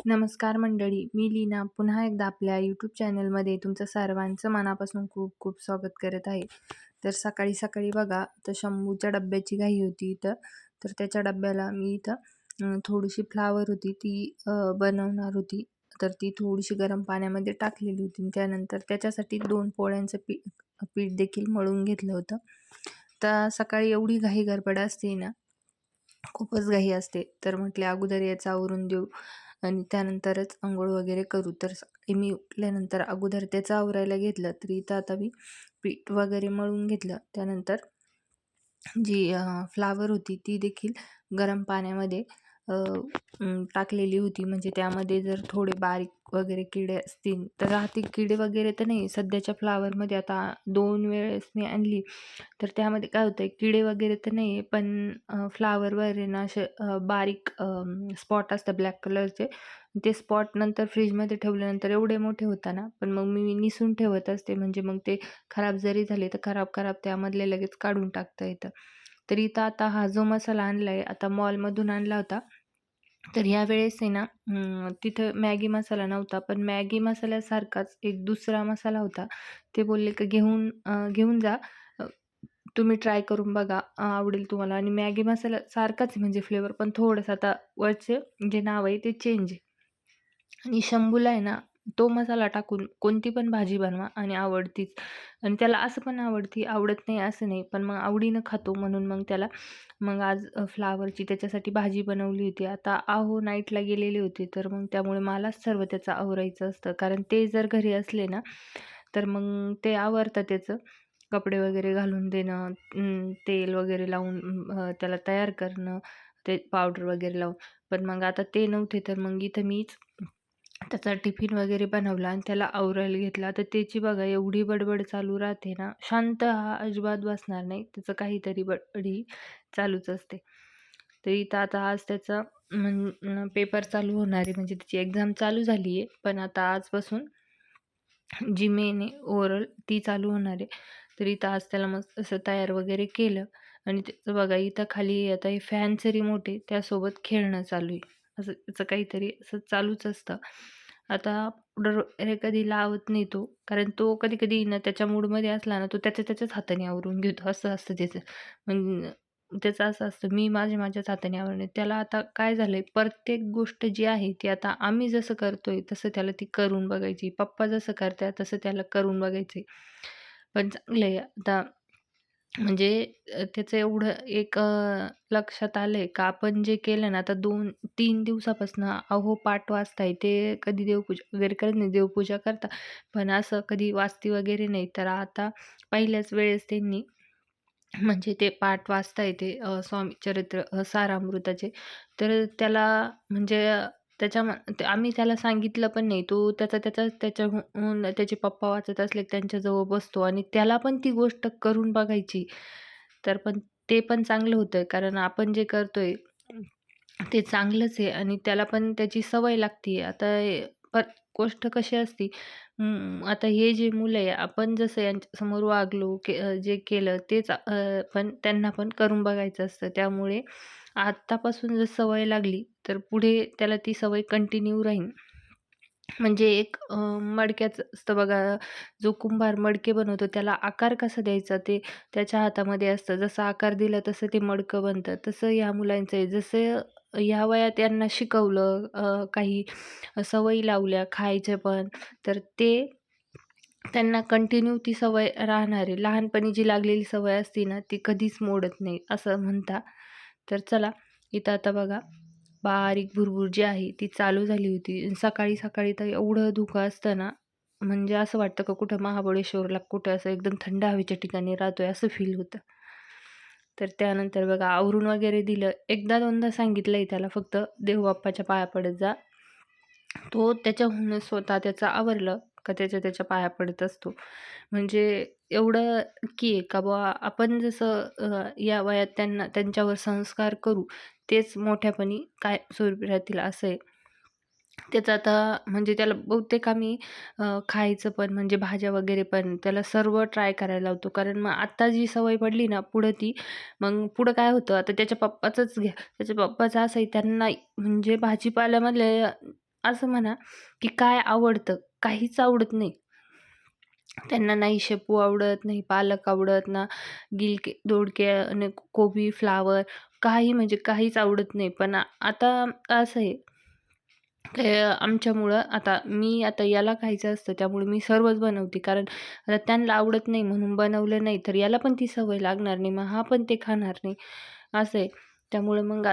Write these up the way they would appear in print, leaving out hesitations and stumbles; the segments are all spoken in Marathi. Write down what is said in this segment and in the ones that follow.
नमस्कार मंडळी, मी लीना पुन्हा एकदा आपल्या यूट्यूब चॅनलमध्ये तुमचं सर्वांचं मनापासून खूप खूप स्वागत करत आहे. तर सकाळी बघा, तर शंभूच्या डब्याची घाई होती इथं. तर त्याच्या डब्याला मी इथं थोडीशी फ्लावर होती ती बनवणार होती. तर ती थोडीशी गरम पाण्यामध्ये टाकलेली होती आणि त्यानंतर त्याच्यासाठी 2 पोळ्यांचं पीठ देखील मळून घेतलं होतं. तर सकाळी एवढी घाई गडबड असते ना, खूपच घाई असते. तर म्हटले अगोदर याचं आवरून देऊ आणि त्यानंतरच अंघोळ वगैरे करू. तर सकाळी मी उठल्यानंतर अगोदर त्याचं आवरायला घेतलं. तर इथं आता मी पीठ वगैरे मळून घेतलं. त्यानंतर जी फ्लावर होती ती देखील गरम पाण्यामध्ये अ, टाकलेली होती. म्हणजे त्यामध्ये जर थोडे बारीक वगैरे किडे असतील तर राहतील. किडे वगैरे तर नाही. सध्याच्या फ्लावरमध्ये आता 2 वेळेस मी आणली, तर त्यामध्ये काय होतंय, किडे वगैरे तर नाही आहे, पण फ्लावरवर आहे ना असे बारीक स्पॉट असतात ब्लॅक कलरचे. ते स्पॉट नंतर फ्रीजमध्ये ठेवल्यानंतर एवढे मोठे होतात ना, पण मग मी निसून ठेवत असते. म्हणजे मग ते खराब जरी झाले, तर खराब त्यामधले लगेच काढून टाकता येतं. तर इथं आता हा जो मसाला आणलाय, आता मॉलमधून आणला होता. तर ह्यावेळेस आहे ना तिथं मॅगी मसाला नव्हता, पण मॅगी मसाल्यासारखाच एक दुसरा मसाला होता. ते बोलले की घेऊन जा. अ, तुम्ही ट्राय करून बघा, आवडेल तुम्हाला आणि मॅगी मसाला सारखाच आहे म्हणजे फ्लेवर, पण थोडंसं आता वरचे जे नाव आहे ते चेंज आहे. आणि शंभूला आहे ना, तो मसाला टाकून कोणती पण भाजी बनवा आणि आवडतीच. आणि त्याला असं पण आवडती, आवडत नाही असं नाही, पण मग आवडीनं खातो म्हणून मग त्याला मग आज फ्लॉवरची त्याच्यासाठी भाजी बनवली होती. आता अहो नाईटला गेलेले होते, तर मग त्यामुळे मलाच सर्व त्याचं आवरायचं असतं. कारण ते जर घरी असले ना, तर मग ते आवरतं त्याचं. कपडे वगैरे घालून देणं, तेल वगैरे लावून त्याला तयार करणं, ते पावडर वगैरे लावून. पण मग आता ते नव्हते, तर मग इथं मीच त्याचा टिफिन वगैरे बनवला आणि त्याला आवरायला घेतला. तर त्याची बघा एवढी बडबड चालू राहते ना, शांत हा अजिबात बसणार नाही. त्याचं काहीतरी बडबड ही चालूच असते. तर इथं आता आज त्याचा पेपर चालू होणार आहे, म्हणजे त्याची एक्झाम चालू झाली आहे. पण आता आजपासून जी मेन आहे ओरल ती चालू होणार आहे. तर इथं आज त्याला मस्त असं तयार वगैरे केलं आणि त्याचं बघा इथं खाली आता हे फॅनचं रिमोट आहे, त्यासोबत खेळणं चालू आहे. असं त्याचं काहीतरी असं चालूच असतं. आता पावडर वगैरे कधी लावत नाही तो, कारण तो कधी-कधी ना त्याच्या मूडमध्ये असला ना, तो त्याच्याच हाताने आवरून घेतो, असं असतं त्याचं. मग त्याचं असं असतं, मी माझ्याच हाताने आवरणे. त्याला आता काय झालंय, प्रत्येक गोष्ट जी आहे ती आता आम्ही जसं करतोय तसं त्याला ती करून बघायची. पप्पा जसं करतात तसं त्याला करून बघायचंय. पण चांगलं आहे आता, म्हणजे त्याचं एवढं एक लक्षात आलंय का आपण जे केलं ना, आता 2-3 दिवसापासून अहो पाठ वाचताय. ते कधी देवपूजा वगैरे करत नाही. देवपूजा करता, पण असं कधी वाचती वगैरे नाही. तर आता पहिल्याच वेळेस त्यांनी म्हणजे ते पाठ वाचता येते स्वामी चरित्र सारामृताचे. तर त्याला म्हणजे आम्ही त्याला सांगितलं पण नाही. तो त्याच्याहून त्याचे पप्पा वाचत असले की त्यांच्याजवळ बसतो आणि त्याला पण ती गोष्ट करून बघायची. तर पण ते पण चांगलं होतं, कारण आपण जे करतोय ते चांगलंच आहे आणि त्याला पण त्याची सवय लागते. आता गोष्ट कशी असते, आता हे जे मुलं आहे, आपण जसं यांच्यासमोर वागलो, जे केलं तेच पण त्यांना पण करून बघायचं असतं. त्यामुळे आत्तापासून जर सवय लागली, तर पुढे त्याला ती सवय कंटिन्यू राहील. म्हणजे एक मडक्याचं असतं बघा, जो कुंभार मडके बनवतो त्याला आकार कसा द्यायचा ते त्याच्या हातामध्ये असतं. जसा आकार दिला तसं ते मडकं बनतं. तसं ह्या मुलांचं आहे. जसं ह्या वयात यांना शिकवलं, काही सवयी लावल्या खायच्या पण, तर ते त्यांना कंटिन्यू ती सवय राहणार आहे. लहानपणी जी लागलेली सवय असते ना, ती कधीच मोडत नाही असं म्हणतात. तर चला, इथं आता बघा बारीक भुरभुर जी आहे ती चालू झाली होती. सकाळी तर एवढं धुकं असतं ना, म्हणजे असं वाटतं का कुठं महाबळेश्वरला कुठं असं एकदम थंड हवेच्या ठिकाणी राहतोय असं फील होतं. तर त्यानंतर बघा आवरून वगैरे दिलं. एकदा दोनदा सांगितलंय त्याला फक्त देवबाप्पाच्या पाया पडत जा. तो त्याच्याहूनच स्वतः त्याचं आवरलं का त्याच्या पाया पडत असतो. म्हणजे एवढं की आहे का बुवा आपण जसं या वयात त्यांच्यावर संस्कार करू, तेच मोठ्यापणी कायमस्वरूपी राहतील असं आहे. त्याचं आता म्हणजे त्याला बहुतेक आम्ही खायचं पण म्हणजे भाज्या वगैरे पण त्याला सर्व ट्राय करायला लावतो. कारण मग आता जी सवय पडली ना पुढं ती, मग पुढं काय होतं आता त्याच्या पप्पाचंच घ्या. त्याच्या पप्पाचं असं आहे, त्यांना म्हणजे भाजीपाल्यामधले असं म्हणा, की काय आवडतं? काहीच आवडत नाही. त्यांना नाही शेपू आवडत, नाही पालक आवडत, ना गिलके, दोडके आणि कोबी, फ्लॉवर काही म्हणजे काहीच आवडत नाही. पण आता असं आहे, की आमच्यामुळं आता याला खायचं असतं त्यामुळे मी सर्वच बनवते. कारण आता त्यांना आवडत नाही म्हणून बनवलं नाही, तर याला पण ती सवय लागणार नाही. मग हा पण ते खाणार नाही, असं आहे. त्यामुळे मग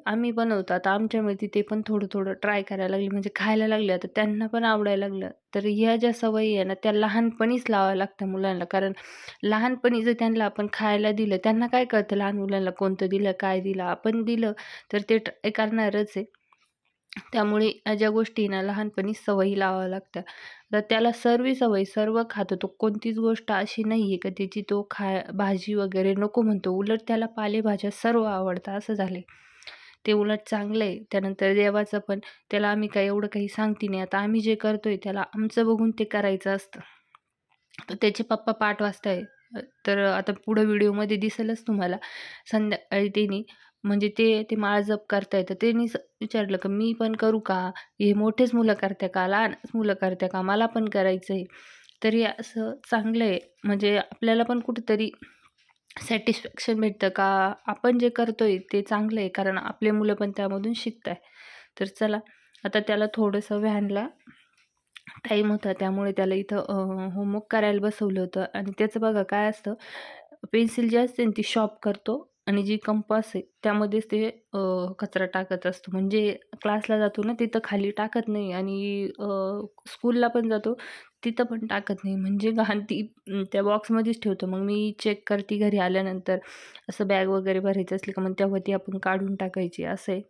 आम्ही बनवतो. आता आमच्यामुळे ती ते पण थोडं-थोडं ट्राय करायला लागली, म्हणजे खायला लागले. आता त्यांना पण आवडायला लागलं. तर ह्या ज्या सवयी आहे ना, त्या लहानपणीच लावाव्या लागतात मुलांना. कारण लहानपणी जर त्यांना आपण खायला दिलं, त्यांना काय कळतं लहान मुलांना कोणतं दिलं, काय दिलं. आपण दिलं तर ते ट्राय करणारच आहे. त्यामुळे ज्या गोष्टी ना लहानपणी सवयी लावाव्या लागतात. तर त्याला सर्व सवय सर्व खातो तो. कोणतीच गोष्ट अशी नाही आहे का त्याची तो भाजी वगैरे नको म्हणतो. उलट त्याला पालेभाज्या सर्व आवडतात असं झालं ते उलट चांगलं आहे. त्यानंतर देवाचं पण त्याला आम्ही काही एवढं काही सांगती नाही. आता आम्ही जे करतोय त्याला आमचं बघून ते करायचं असतं. तर त्याचे पप्पा पाठ वाजताय. तर आता पुढं व्हिडिओमध्ये दिसेलच तुम्हाला. संध्याकाळी त्यांनी म्हणजे ते माळ जप करताय, तर त्यांनी विचारलं, की "मी पण करू का? हे मोठेच मुलं करताय का? लहानच मुलं करताय का? मला पण करायचंय." तर हे असं चांगलं आहे. म्हणजे आपल्याला पण कुठेतरी सॅटिस्फॅक्शन भेटतं का आपण जे करतोय ते चांगलं आहे. कारण आपले मुलं पण त्यामधून शिकताय. तर चला, आता त्याला थोडंसं व्हॅनला टाईम होता त्यामुळे त्याला इथं होमवर्क करायला बसवलं होतं आणि त्याचं बघा काय असतं, पेन्सिल जी असते ना ती शॉर्प करतो आणि जी कंपास आहे त्यामध्येच ते कचरा टाकत असतो. म्हणजे क्लासला जातो ना तिथं खाली टाकत नाही आणि स्कूलला पण जातो तिथं पण टाकत नाही. म्हणजे घाण ती त्या बॉक्समध्येच ठेवतो. मग मी चेक करते घरी आल्यानंतर, असं बॅग वगैरे भरायची असली का मग तेव्हा ती आपण काढून टाकायची असं आहे.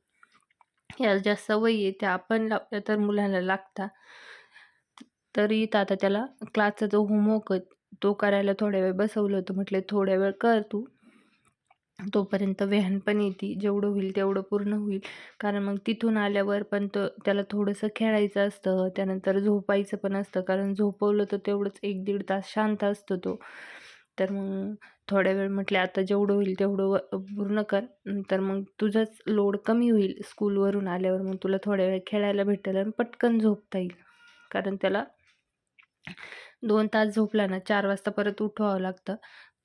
ह्या ज्या सवयी आहेत त्या आपण लावल्या तर मुलांना लागतात. तरी इथं आता त्याला क्लासचा जो होमवर्क आहे, तो करायला थोड्या वेळ बसवलं होतं. म्हटले, "थोड्या वेळ कर तू, तोपर्यंत व्हॅन पण येते. जेवढं होईल तेवढं पूर्ण होईल." कारण मग तिथून आल्यावर पण त्याला थोडंसं खेळायचं असतं. त्यानंतर झोपायचं पण असतं. कारण झोपवलं तर तेवढंच 1-1.5 तास शांत असतो तो. तर मग थोड्या वेळ म्हटले, "आता जेवढं होईल तेवढं पूर्ण कर. नंतर मग तुझाच लोड कमी होईल स्कूलवरून आल्यावर. मग तुला थोड्या वेळ खेळायला भेटेल आणि पटकन झोपता येईल." कारण त्याला 2 तास झोपला ना 4 वाजता परत उठवावं लागतं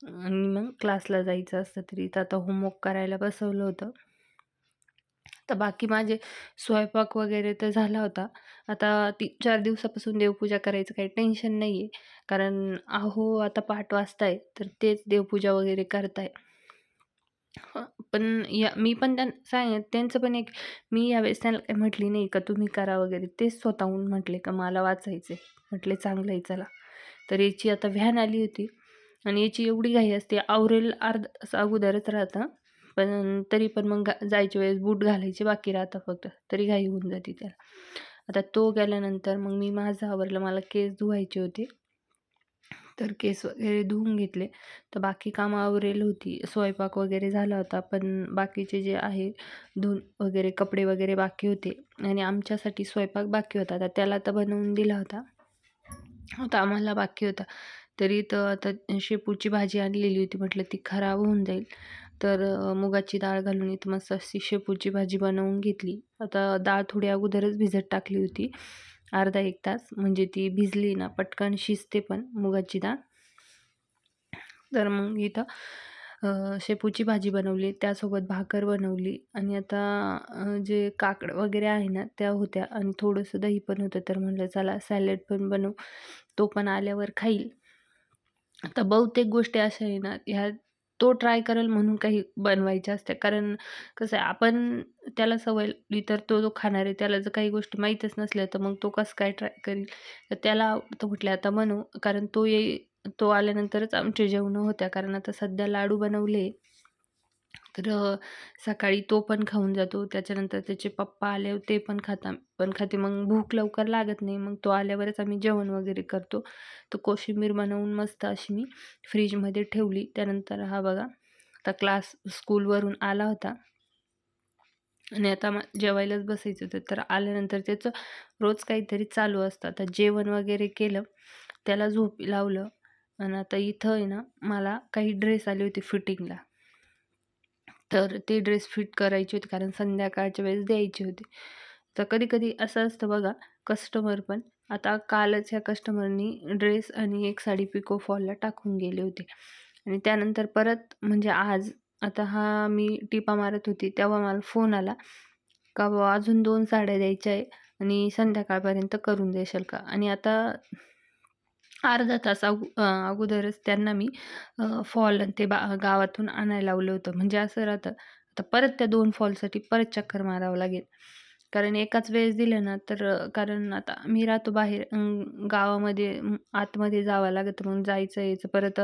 आणि मग क्लासला जायचं असतं. तरी इथं आता होमवर्क करायला बसवलं होतं. तर बाकी माझे स्वयंपाक वगैरे तर झाला होता. आता 3-4 दिवसापासून देवपूजा करायचं काही टेन्शन नाही आहे. कारण आता पाठ वाजताय, तर तेच देवपूजा वगैरे करताय. हं, पण मी पण त्यांचं पण एक मी यावेळेस त्यांना काही म्हटली नाही का तुम्ही करा वगैरे. तेच स्वतःहून म्हटले का मला वाचायचंय. म्हटले चांगलं आहे चला. तर याची आता व्हॅन आली होती आणि याची एवढी घाई असते आवरेल अर्धा तास अगोदरच राहतं. पण तरी पण मग जायच्या वेळेस बूट घालायचे बाकी राहतात फक्त. तरी घाई होऊन जाते त्याला. आता तो गेल्यानंतर मग मी माझं आवरलं. मला केस धुवायचे होते. तर केस वगैरे धुवून घेतले. तर बाकी कामं आवरेल होती. स्वयंपाक वगैरे झाला होता. पण बाकीचे जे आहे धुवून वगैरे कपडे वगैरे बाकी होते आणि आमच्यासाठी स्वयंपाक बाकी होता. तर त्याला तर बनवून दिला होता. आता आम्हाला बाकी होता. तरी तर आता शेपूची भाजी आणलेली होती. म्हटलं ती खराब होऊन जाईल. तर मुगाची डाळ घालून इथं मस्त अशी शेपूची भाजी बनवून घेतली. आता डाळ थोडी अगोदरच भिजत टाकली होती. अर्धा 1 तास म्हणजे ती भिजली ना पटकन शिजते पण मुगाची डाळ. तर मग इथं शेपूची भाजी बनवली, त्यासोबत भाकर बनवली आणि आता जे काकड वगैरे आहे ना, त्या होत्या आणि थोडंसं दही पण होतं. तर म्हटलं चला सॅलड पण बनवू, तो पण आल्यावर खाईल. आता बहुतेक गोष्टी अशा आहे ना, तो ट्राय करेल म्हणून काही बनवायच्या असत्या. कारण कसं आहे, आपण त्याला सवय लावली तर तो जो खाणार आहे, त्याला जर काही गोष्टी माहीतच नसल्या, तर मग तो कसं काय ट्राय करील? तर त्याला आवडतं म्हटलं आता बनवू. कारण तो आल्यानंतरच आमची जेवणं होत्या. कारण आता सध्या लाडू बनवले. तर सकाळी तो पण खाऊन जातो. त्याच्यानंतर त्याचे पप्पा आल्यावर ते पण पण खाते. मग भूक लवकर लागत नाही. मग तो आल्यावरच आम्ही जेवण वगैरे करतो. तर कोशिंबीर बनवून मस्त अशी मी फ्रीजमध्ये ठेवली. त्यानंतर हा बघा, आता स्कूलवरून आला होता आणि आता जेवायलाच बसायचं होतं. तर आल्यानंतर त्याचं रोज काहीतरी चालू असतं. आता जेवण वगैरे केलं, त्याला झोपी लावलं आणि आता इथं आहे ना, मला काही ड्रेस आले होते फिटिंगला. तर ते ड्रेस फिट करायचे होते कारण संध्याकाळच्या वेळेस द्यायचे होते. तर कधी-कधी असं असतं बघा, कस्टमर पण आता कालच ह्या कस्टमरनी ड्रेस आणि एक साडी पिको फॉलला टाकून गेले होते आणि त्यानंतर परत म्हणजे आज आता मी टिपा मारत होती, तेव्हा मला फोन आला का "बुवा अजून 2 साड्या द्यायच्या आहे आणि संध्याकाळपर्यंत करून देशाल का?" आणि आता अर्धा तास अगोदरच त्यांना मी फॉल आणि ते गावातून आणायला लावलं होतं. म्हणजे असं राहतं, आता परत त्या 2 फॉलसाठी परत चक्कर मारावं लागेल. कारण एकाच वेळेस दिलं ना, तर कारण आता मी राहतो बाहेर गावामध्ये आतमध्ये जावं लागतं. मग जायचं यायचं परत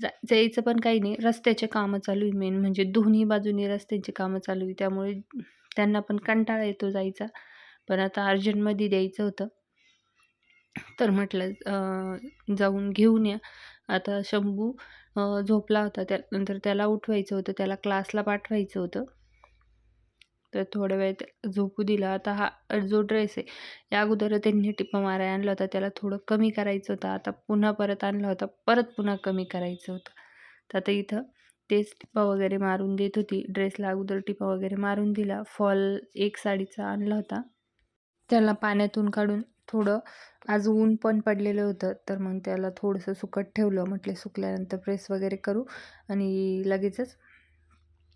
जायचं यायचं पण काही नाही. रस्त्याचे कामं चालू आहे मेन म्हणजे दोन्ही बाजूनी रस्त्यांची कामं चालू आहे. त्यामुळे त्यांना पण कंटाळा येतो जायचा. पण आता अर्जंटमध्ये द्यायचं होतं. तर म्हटलं जाऊन घेऊन या. आता शंभू झोपला होता. त्यानंतर त्याला उठवायचं होतं, त्याला क्लासला पाठवायचं होतं. तर थोडा वेळ झोपू दिला. आता हा जो ड्रेस आहे, या अगोदर त्यांनी टिपा मारायला आणला होता. त्याला थोडं कमी करायचं होतं. आता पुन्हा परत आणला होता. परत पुन्हा कमी करायचं होतं. तर आता इथं तेच टिपा वगैरे मारून देत होती. ड्रेसला अगोदर टिपा वगैरे मारून दिला. फॉल एक साडीचा आणला होता. त्याला पाण्यातून काढून थोडं आज ऊन पण पडलेलं होतं, तर मग त्याला थोडंसं सुकत ठेवलं. म्हटले सुकल्यानंतर प्रेस वगैरे करू आणि लगेचच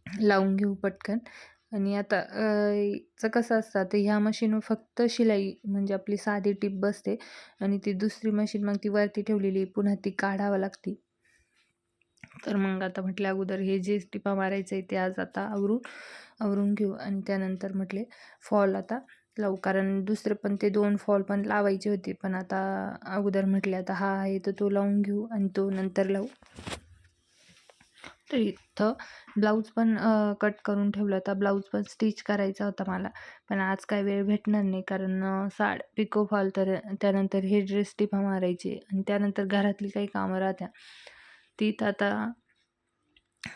लावून घेऊ पटकन. आणि आता चं कसं असतं, आता ह्या मशीनवर फक्त शिलाई म्हणजे आपली साधी टीप बसते आणि ती दुसरी मशीन मग ती वरती ठेवलेली पुन्हा ती काढावं लागते. तर मग आता म्हटलं अगोदर हे जे टिपा मारायचं आहे ते आज आता आवरून घेऊ आणि त्यानंतर म्हटले फॉल आता लावू. कारण दुसरे पण ते 2 फॉल पण लावायचे होते. पण आता अगोदर म्हटले आता हा आहे तर तो लावून घेऊ आणि तो नंतर लावू. तर इथं ब्लाऊज पण कट करून ठेवला होता. ब्लाऊज पण स्टिच करायचा होता मला. पण आज काय वेळ भेटणार नाही कारण पिको फॉल तर त्यानंतर हे ड्रेस टिपा मारायचे आणि त्यानंतर घरातली काही कामं राहत्या. तिथं आता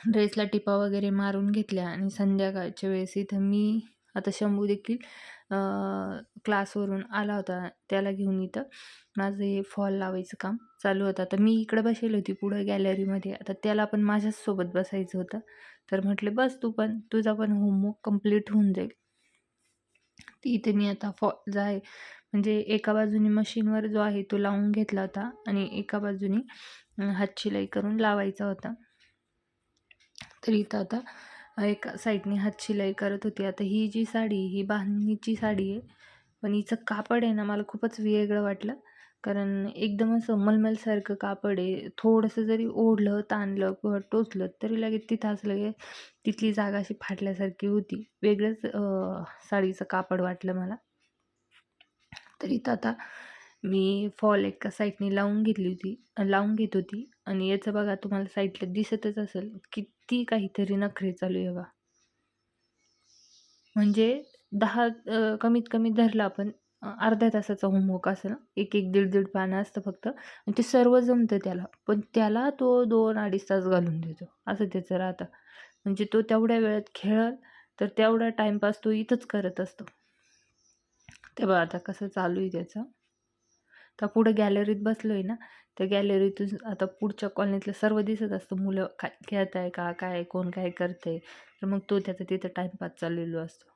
ड्रेसला टिपा वगैरे मारून घेतल्या आणि संध्याकाळच्या वेळेस इथं मी आता शंभू देखील क्लासवरून आला होता. त्याला घेऊन इथं माझं हे फॉल लावायचं काम चालू होतं. आता मी इकडं बसलेली होती पुढं गॅलरीमध्ये. आता त्याला पण माझ्याच सोबत बसायचं होतं. तर म्हटले, "बस तू पण, तुझा पण होमवर्क कंप्लीट होऊन जाईल." इथे मी आता फॉल जो आहे म्हणजे एका बाजूने मशीनवर जो आहे तो लावून घेतला होता आणि एका बाजूने हातशिलाई करून लावायचा होता. तर इथं आता एका साईडने हातशिलाई करत होती. आता ही जी साडी ही बांधणीची साडी आहे. पण हिचं कापड आहे ना मला खूपच वेगळं वाटलं. कारण एकदम असं मलमलसारखं कापड आहे. थोडंसं जरी ओढलं, ताणलं किंवा टोचलं तरी लगेच तिथं असं लगेच तिथली जागा अशी फाटल्यासारखी होती. वेगळंच साडीचं कापड वाटलं मला. तर इथं आता मी फॉल एका साईडने लावून घेत होती आणि याचं बघा तुम्हाला साईडला दिसतच असेल किती काहीतरी नखरे चालू आहे बघा. म्हणजे 10 कमीत कमी धरलं आपण अर्ध्या तासाचा होमवर्क असेल ना, 1-1, दीड-दीड पानं असतं फक्त आणि ते सर्व जमतं त्याला. पण त्याला तो 2-2.5 तास घालून देतो. असं त्याचं राहतं. म्हणजे तो तेवढ्या वेळात खेळेल, तर तेवढा टाईमपास तो इथंच करत असतो. ते बघा आता कसं चालू आहे त्याचं. तर पुढं गॅलरीत बसलोय ना, त्या गॅलरीतून आता पुढच्या कॉलनीतलं सर्व दिसत असतं. मुलं काय खेळताय का? काय कोण काय करतंय? तर मग तो त्याचा तिथं टाईमपास चाललेलो असतो.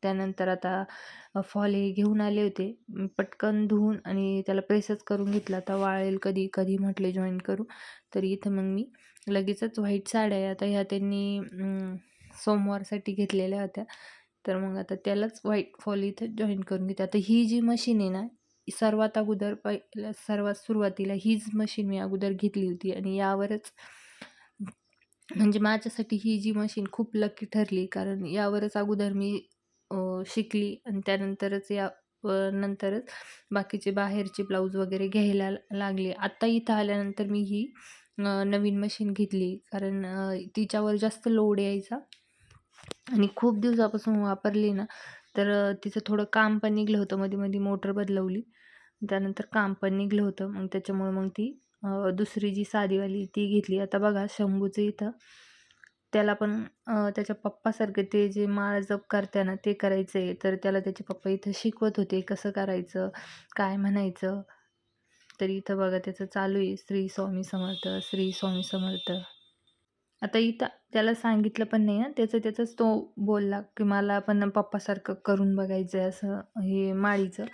त्यानंतर आता फॉल हे घेऊन आले होते. पटकन धुवून आणि त्याला प्रेसच करून घेतला. आता वाळेल कधी, कधी म्हटले जॉईन करू. तर इथं मग मी लगेचच व्हाईट साड्या आहे आता ह्या त्यांनी सोमवारसाठी घेतलेल्या होत्या. तर मग आता त्यालाच व्हाईट फॉल इथं जॉईन करून घेते. आता ही जी मशीन आहे ना, सर्वात अगोदर सर्वात सुरुवातीला हीच मशीन मी अगोदर घेतली होती आणि यावरच म्हणजे माझ्यासाठी ही जी मशीन खूप लकी ठरली. कारण यावरच अगोदर मी शिकली आणि त्यानंतरच नंतरच बाकीचे बाहेरचे ब्लाऊज वगैरे घ्यायला लागले. आत्ता इथं आल्यानंतर मी ही नवीन मशीन घेतली. कारण तिच्यावर जास्त लोड यायचा आणि खूप दिवसापासून वापरली ना, तर तिचं थोडं काम पण निघलं होतं. मध्ये-मध्ये मोटर बदलवली. त्यानंतर काम पण निघलं होतं. मग त्याच्यामुळे मग ती दुसरी जी साधीवाली ती घेतली. आता बघा शंभूचं इथं त्याला पण त्याच्या पप्पासारखं ते जे माळ जप करते ना, ते करायचं आहे. तर त्याला त्याचे पप्पा इथं शिकवत होते कसं करायचं, काय म्हणायचं. तर इथं बघा त्याचं चालू आहे श्री स्वामी समर्थ, श्री स्वामी समर्थ. आता इथं त्याला सांगितलं पण नाही हां, त्याचंच तो बोलला, की मला पण पप्पासारखं करून बघायचं आहे असं हे माळीचं.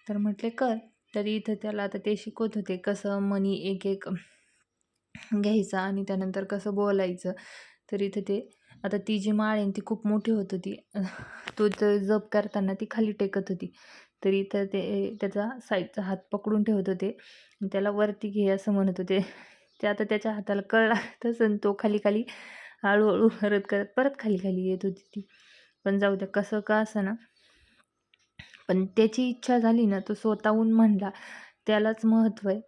तर म्हटले कर. तर इथं त्याला आता ते शिकवत होते कसं मणी एक-एक घ्यायचा आणि त्यानंतर कसं बोलायचं. तर इथं ते आता ती जी माळ आहे ना, ती खूप मोठी होत होती. तो जप करताना ती खाली टेकत होती. तर इथं ते त्याचा साईडचा हात पकडून ठेवत होते. आणि त्याला वरती घे असं म्हणत होते. ते आता त्याच्या हाताला कळ लागतच आणि तो खाली-खाली हळू करत परत खाली-खाली येत होती ती. पण जाऊ द्या कसं का असेना, पण त्याची इच्छा झाली ना, तो स्वतःहून म्हणला, त्यालाच महत्त्व आहे.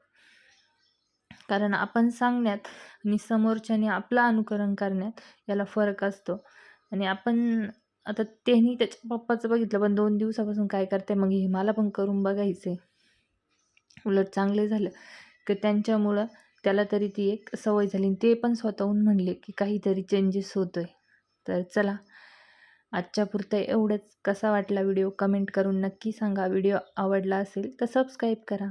कारण आपण सांगण्यात आणि समोरच्याने आपलं अनुकरण करण्यात याला फरक असतो. आणि आपण आता त्यानी त्याच्या पप्पाचं बघितलं, पण 2 दिवसापासून काय करते मग हे मला पण करून बघायचंय. उलट चांगले झालं, की त्यांच्यामुळं त्याला तरी ती एक सवय झाली आणि ते पण स्वतःहून म्हणले, की काहीतरी चेंजेस होतोय. तर चला, आजच्यापुरतं एवढंच. कसा वाटला व्हिडिओ कमेंट करून नक्की सांगा. व्हिडिओ आवडला असेल तर सबस्क्राईब करा.